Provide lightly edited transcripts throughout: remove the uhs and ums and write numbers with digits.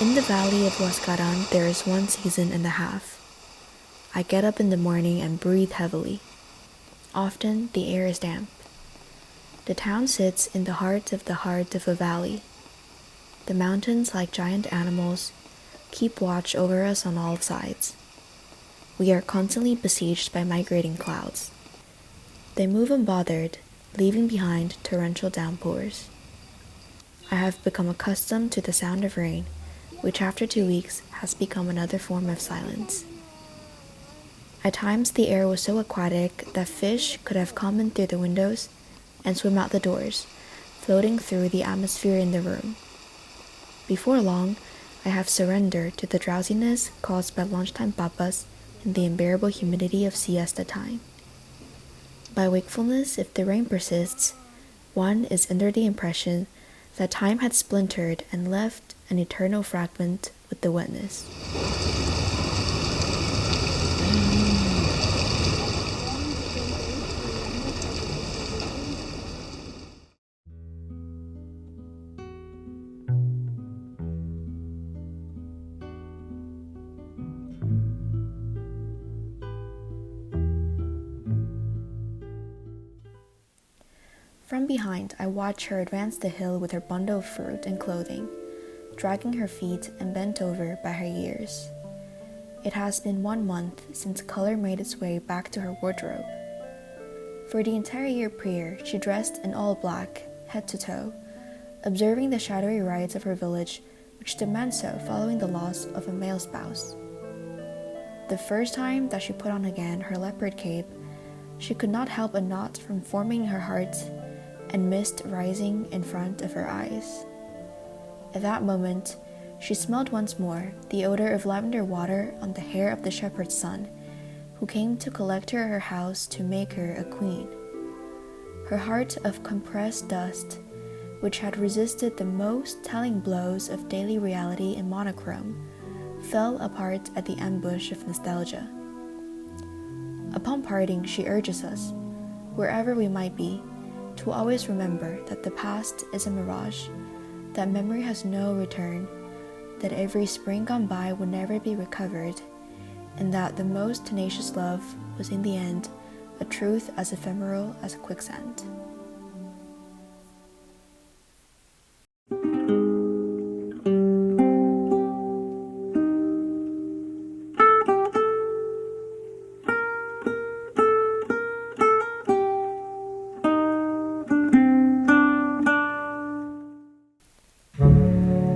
In the valley of Huascaran, there is one season and a half. I get up in the morning and breathe heavily. Often the air is damp. The town sits in the heart of a valley. The mountains, like giant animals, keep watch over us on all sides. We are constantly besieged by migrating clouds. They move unbothered, leaving behind torrential downpours. I have become accustomed to the sound of rain, which after 2 weeks has become another form of silence. At times the air was so aquatic that fish could have come in through the windows and swim out the doors, floating through the atmosphere in the room. Before long, I have surrendered to the drowsiness caused by lunchtime papas and the unbearable humidity of siesta time. By wakefulness, if the rain persists, one is under the impression that time had splintered and left an eternal fragment with the wetness. From behind, I watch her advance the hill with her bundle of fruit and clothing, dragging her feet and bent over by her years. It has been 1 month since color made its way back to her wardrobe. For the entire year prior, she dressed in all black, head to toe, observing the shadowy rites of her village which demand so following the loss of a male spouse. The first time that she put on again her leopard cape, she could not help a knot from forming in her heart and mist rising in front of her eyes. At that moment, she smelled once more the odor of lavender water on the hair of the shepherd's son, who came to collect her at her house to make her a queen. Her heart of compressed dust, which had resisted the most telling blows of daily reality in monochrome, fell apart at the ambush of nostalgia. Upon parting, she urges us, wherever we might be, to always remember that the past is a mirage, that memory has no return, that every spring gone by will never be recovered, and that the most tenacious love was in the end a truth as ephemeral as quicksand.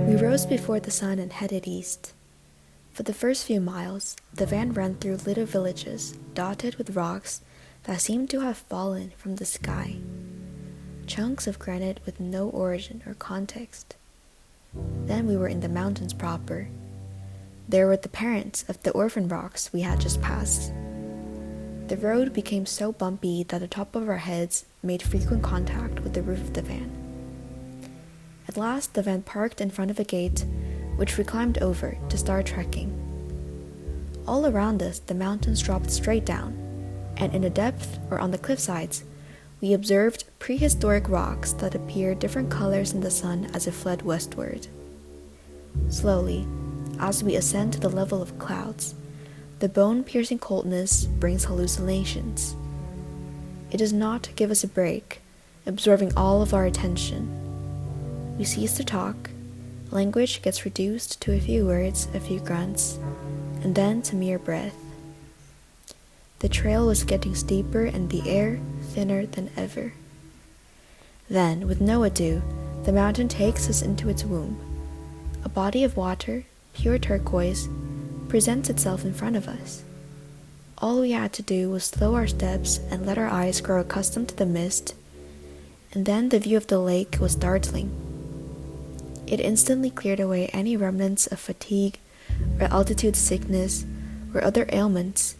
We rose before the sun and headed east. For the first few miles, the van ran through little villages dotted with rocks that seemed to have fallen from the sky, chunks of granite with no origin or context. Then we were in the mountains proper. There were the parents of the orphan rocks we had just passed. The road became so bumpy that the top of our heads made frequent contact with the roof of the van. At last, the van parked in front of a gate, which we climbed over to start trekking. All around us, the mountains dropped straight down, and in the depth or on the cliff sides, we observed prehistoric rocks that appeared different colors in the sun as it fled westward. Slowly, as we ascend to the level of clouds, the bone-piercing coldness brings hallucinations. It does not give us a break, absorbing all of our attention. We cease to talk, language gets reduced to a few words, a few grunts, and then to mere breath. The trail was getting steeper and the air thinner than ever. Then, with no ado, the mountain takes us into its womb. A body of water, pure turquoise, presents itself in front of us. All we had to do was slow our steps and let our eyes grow accustomed to the mist, and then the view of the lake was startling. It instantly cleared away any remnants of fatigue or altitude sickness or other ailments,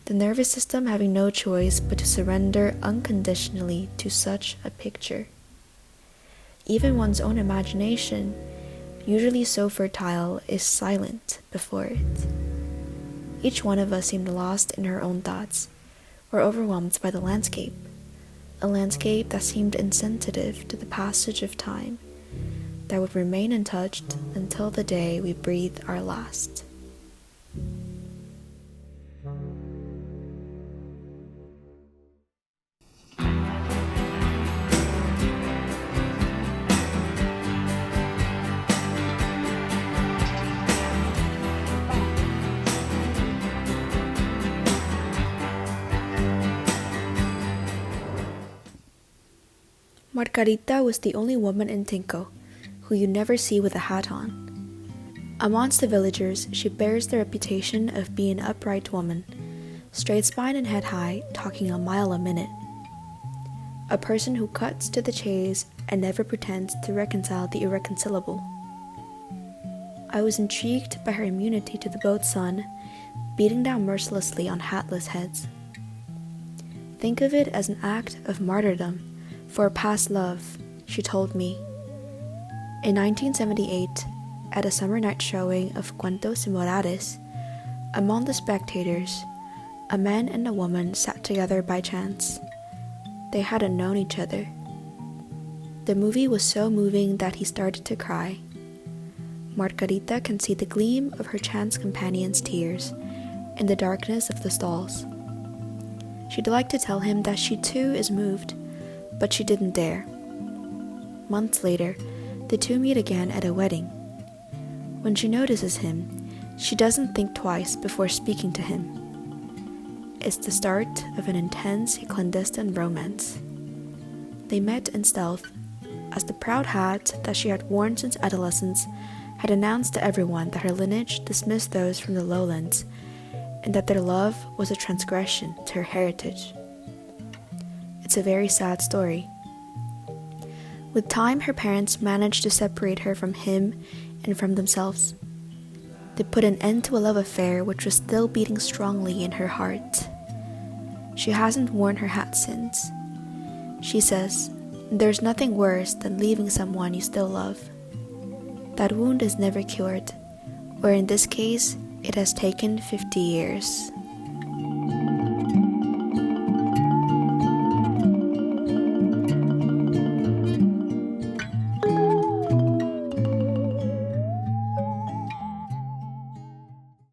the nervous system having no choice but to surrender unconditionally to such a picture. Even one's own imagination, usually so fertile, is silent before it. Each one of us seemed lost in her own thoughts, or overwhelmed by the landscape, a landscape that seemed insensitive to the passage of time, that would remain untouched until the day we breathe our last. Margarita was the only woman in Tinco who you never see with a hat on. Amongst the villagers, she bears the reputation of being an upright woman, straight spine and head high, talking a mile a minute. A person who cuts to the chase and never pretends to reconcile the irreconcilable. I was intrigued by her immunity to the boat sun, beating down mercilessly on hatless heads. Think of it as an act of martyrdom for a past love, she told me. In 1978, at a summer night showing of Cuentos y Morales, among the spectators, a man and a woman sat together by chance. They hadn't known each other. The movie was so moving that he started to cry. Margarita can see the gleam of her chance companion's tears in the darkness of the stalls. She'd like to tell him that she too is moved, but she didn't dare. Months later, the two meet again at a wedding. When she notices him, she doesn't think twice before speaking to him. It's the start of an intense clandestine romance. They met in stealth, as the proud hat that she had worn since adolescence had announced to everyone that her lineage dismissed those from the lowlands, and that their love was a transgression to her heritage. It's a very sad story. With time, her parents managed to separate her from him and from themselves. They put an end to a love affair which was still beating strongly in her heart. She hasn't worn her hat since. She says, "There's nothing worse than leaving someone you still love. That wound is never cured, or in this case, it has taken 50 years.